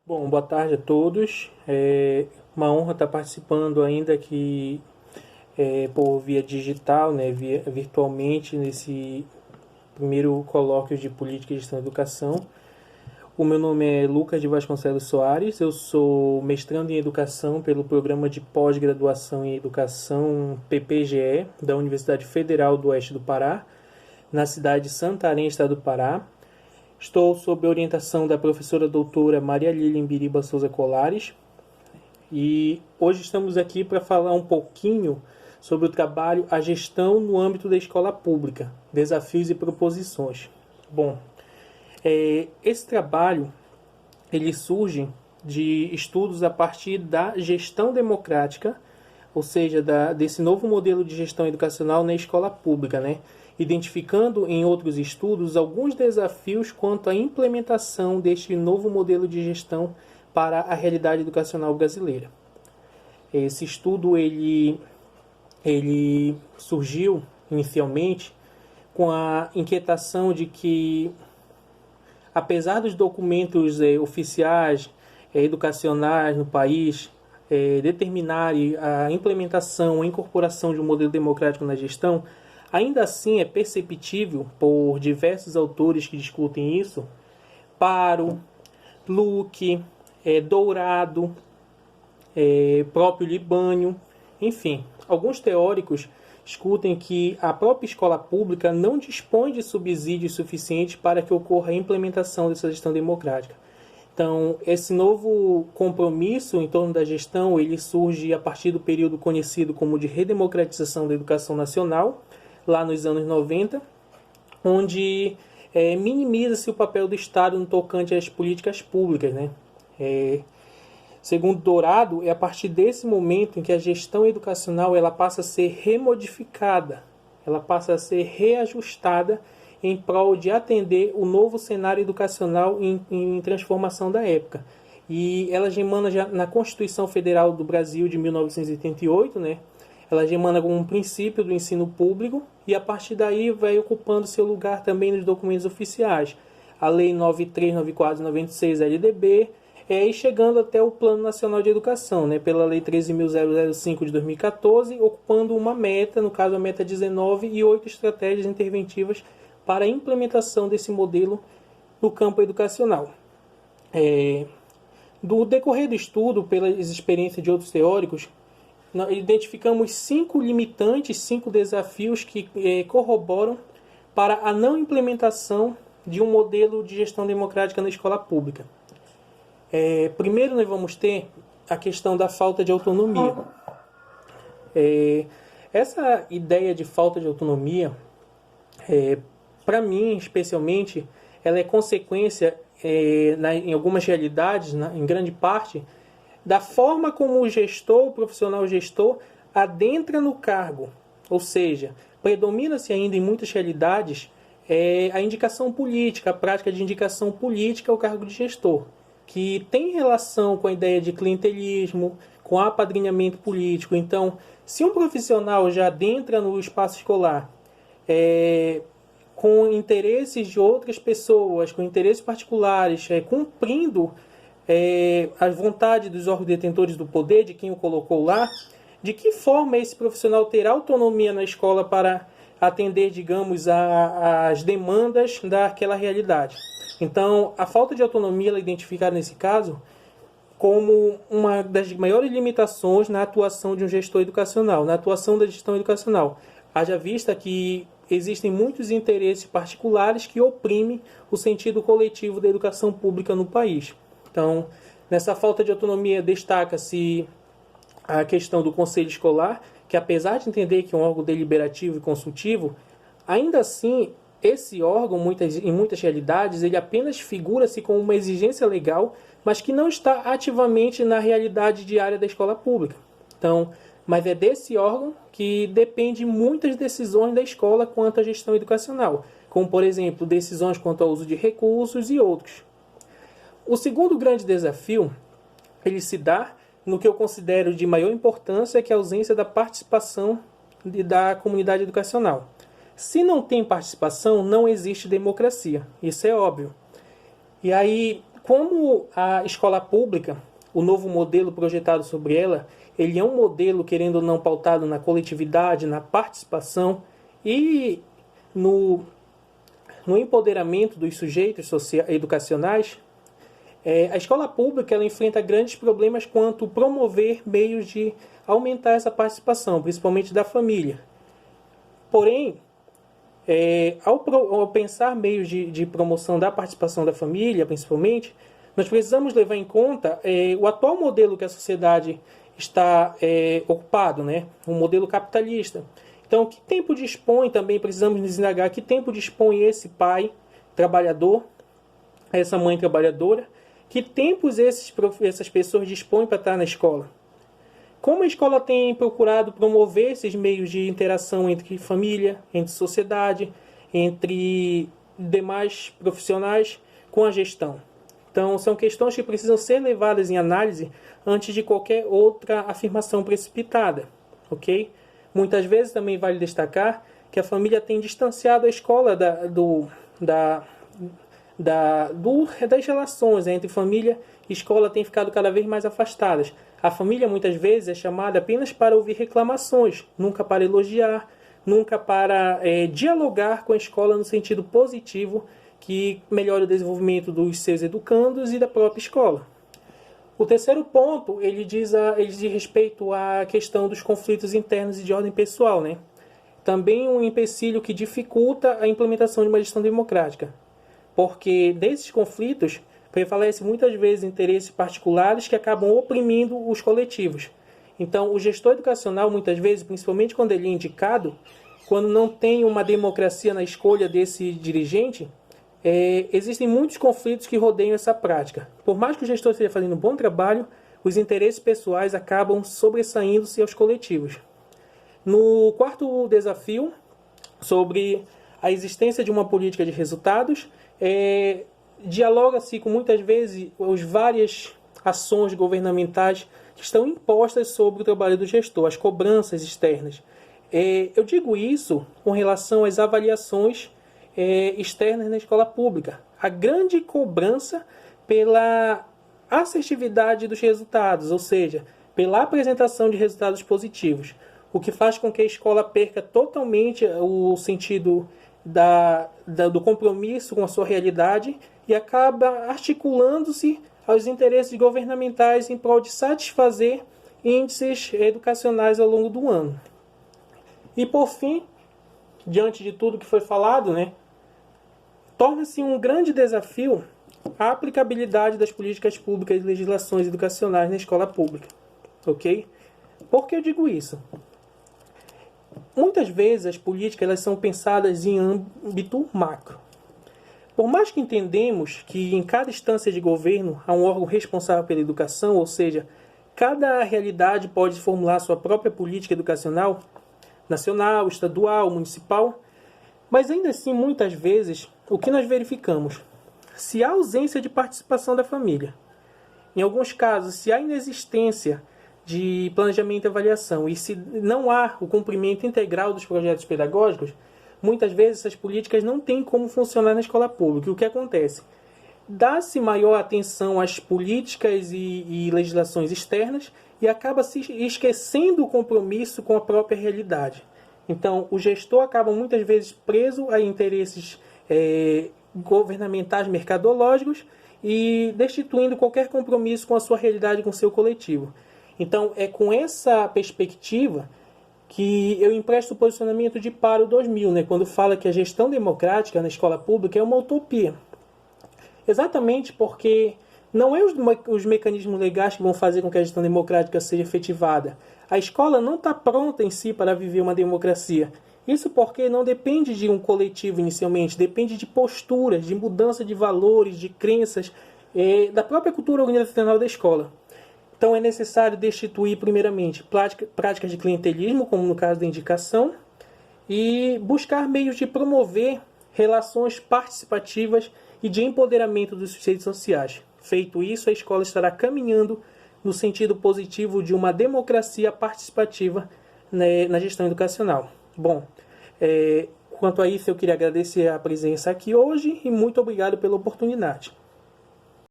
Bom, boa tarde a todos. É uma honra estar participando ainda que por via digital, né, virtualmente nesse primeiro colóquio de Política e Gestão da Educação. O meu nome é Lucas de Vasconcelos Soares, eu sou mestrando em Educação pelo Programa de Pós-Graduação em Educação PPGE da Universidade Federal do Oeste do Pará, na cidade de Santarém, estado do Pará. Estou sob a orientação da professora doutora Maria Lilian Biriba Souza Colares e hoje estamos aqui para falar um pouquinho sobre o trabalho A Gestão no âmbito da escola pública, desafios e proposições. Bom, esse trabalho ele surge de estudos a partir da gestão democrática, ou seja, desse novo modelo de gestão educacional na escola pública, né? Identificando em outros estudos alguns desafios quanto à implementação deste novo modelo de gestão para a realidade educacional brasileira. Esse estudo ele surgiu inicialmente com a inquietação de que, apesar dos documentos oficiais educacionais no país determinarem a implementação, a incorporação de um modelo democrático na gestão, ainda assim é perceptível, por diversos autores que discutem isso, Paro, Luque, Dourado, próprio Libânio, enfim, alguns teóricos discutem que a própria escola pública não dispõe de subsídios suficientes para que ocorra a implementação dessa gestão democrática. Então, esse novo compromisso em torno da gestão, ele surge a partir do período conhecido como de redemocratização da educação nacional, lá nos anos 90, onde minimiza-se o papel do Estado no tocante às políticas públicas, né? Segundo Dourado, é a partir desse momento em que a gestão educacional ela passa a ser remodificada, ela passa a ser reajustada em prol de atender o novo cenário educacional em transformação da época. E ela já emana já na Constituição Federal do Brasil de 1988, né? Ela já emana como um princípio do ensino público e a partir daí vai ocupando seu lugar também nos documentos oficiais. A Lei 93, 94 e 96 LDB, e chegando até o Plano Nacional de Educação, né, pela Lei 13.005 de 2014, ocupando uma meta, no caso a meta 19, e 8 estratégias interventivas para a implementação desse modelo no campo educacional. Do decorrer do estudo, pelas experiências de outros teóricos, nós identificamos 5 limitantes, 5 desafios que corroboram para a não implementação de um modelo de gestão democrática na escola pública. Primeiro, nós vamos ter a questão da falta de autonomia. Essa ideia de falta de autonomia, para mim, especialmente, ela é consequência, em algumas realidades, em grande parte, da forma como o profissional gestor, adentra no cargo. Ou seja, predomina-se ainda em muitas realidades a indicação política, a prática de indicação política ao cargo de gestor, que tem relação com a ideia de clientelismo, com apadrinhamento político. Então, se um profissional já adentra no espaço escolar com interesses de outras pessoas, com interesses particulares, cumprindo a vontade dos órgãos detentores do poder, de quem o colocou lá, de que forma esse profissional terá autonomia na escola para atender, digamos, às demandas daquela realidade. Então, a falta de autonomia ela é identificada nesse caso como uma das maiores limitações na atuação de um gestor educacional, na atuação da gestão educacional. Haja vista que existem muitos interesses particulares que oprimem o sentido coletivo da educação pública no país. Então, nessa falta de autonomia destaca-se a questão do conselho escolar, que apesar de entender que é um órgão deliberativo e consultivo, ainda assim, esse órgão, em muitas realidades, ele apenas figura-se como uma exigência legal, mas que não está ativamente na realidade diária da escola pública. Então, mas é desse órgão que depende muitas decisões da escola quanto à gestão educacional, como, por exemplo, decisões quanto ao uso de recursos e outros. O segundo grande desafio, ele se dá no que eu considero de maior importância, que é a ausência da participação da comunidade educacional. Se não tem participação, não existe democracia. Isso é óbvio. E aí, Como a escola pública, o novo modelo projetado sobre ela, ele é um modelo, querendo ou não, pautado na coletividade, na participação e no empoderamento dos sujeitos educacionais, a escola pública ela enfrenta grandes problemas quanto promover meios de aumentar essa participação, principalmente da família. Porém, ao pensar meios de promoção da participação da família, principalmente, nós precisamos levar em conta o atual modelo que a sociedade está ocupado, né? Um modelo capitalista. Então, que tempo dispõe, também precisamos nos indagar, que tempo dispõe esse pai trabalhador, essa mãe trabalhadora, que tempos essas pessoas dispõem para estar na escola? Como a escola tem procurado promover esses meios de interação entre família, entre sociedade, entre demais profissionais com a gestão? Então, são questões que precisam ser levadas em análise antes de qualquer outra afirmação precipitada, ok? Muitas vezes também vale destacar que a família tem distanciado a escola das relações entre família e escola, têm ficado cada vez mais afastadas. A família muitas vezes é chamada apenas para ouvir reclamações, nunca para elogiar, nunca para dialogar com a escola no sentido positivo que melhora o desenvolvimento dos seus educandos e da própria escola. O terceiro ponto, ele diz respeito à questão dos conflitos internos e de ordem pessoal, né? Também um empecilho que dificulta a implementação de uma gestão democrática, porque desses conflitos prevalece muitas vezes interesses particulares que acabam oprimindo os coletivos. Então, o gestor educacional, muitas vezes, principalmente quando ele é indicado, quando não tem uma democracia na escolha desse dirigente, existem muitos conflitos que rodeiam essa prática. Por mais que o gestor esteja fazendo um bom trabalho, os interesses pessoais acabam sobressaindo-se aos coletivos. No quarto desafio, sobre a existência de uma política de resultados, dialoga-se com muitas vezes as várias ações governamentais que estão impostas sobre o trabalho do gestor, as cobranças externas. Eu digo isso com relação às avaliações externas na escola pública. A grande cobrança pela assertividade dos resultados, ou seja, pela apresentação de resultados positivos, o que faz com que a escola perca totalmente o sentido do compromisso com a sua realidade e acaba articulando-se aos interesses governamentais em prol de satisfazer índices educacionais ao longo do ano. E por fim, diante de tudo que foi falado, né, torna-se um grande desafio a aplicabilidade das políticas públicas e legislações educacionais na escola pública. Ok? Por que eu digo isso? Muitas vezes as políticas elas são pensadas em âmbito macro. Por mais que entendemos que em cada instância de governo há um órgão responsável pela educação, ou seja, cada realidade pode formular sua própria política educacional, nacional, estadual, municipal, mas ainda assim, muitas vezes, o que nós verificamos? Se há ausência de participação da família, em alguns casos, se há inexistência de planejamento e avaliação, e se não há o cumprimento integral dos projetos pedagógicos, muitas vezes essas políticas não têm como funcionar na escola pública. E o que acontece? Dá-se maior atenção às políticas e legislações externas e acaba se esquecendo o compromisso com a própria realidade. Então, o gestor acaba muitas vezes preso a interesses governamentais mercadológicos e destituindo qualquer compromisso com a sua realidade, com o seu coletivo. Então, é com essa perspectiva que eu empresto o posicionamento de Paro 2000, né, quando fala que a gestão democrática na escola pública é uma utopia. Exatamente porque não é os mecanismos legais que vão fazer com que a gestão democrática seja efetivada. A escola não está pronta em si para viver uma democracia. Isso porque não depende de um coletivo inicialmente, depende de posturas, de mudança de valores, de crenças, da própria cultura organizacional da escola. Então é necessário destituir, primeiramente, práticas de clientelismo, como no caso da indicação, e buscar meios de promover relações participativas e de empoderamento dos sujeitos sociais. Feito isso, a escola estará caminhando no sentido positivo de uma democracia participativa, né, na gestão educacional. Bom, quanto a isso, eu queria agradecer a presença aqui hoje e muito obrigado pela oportunidade.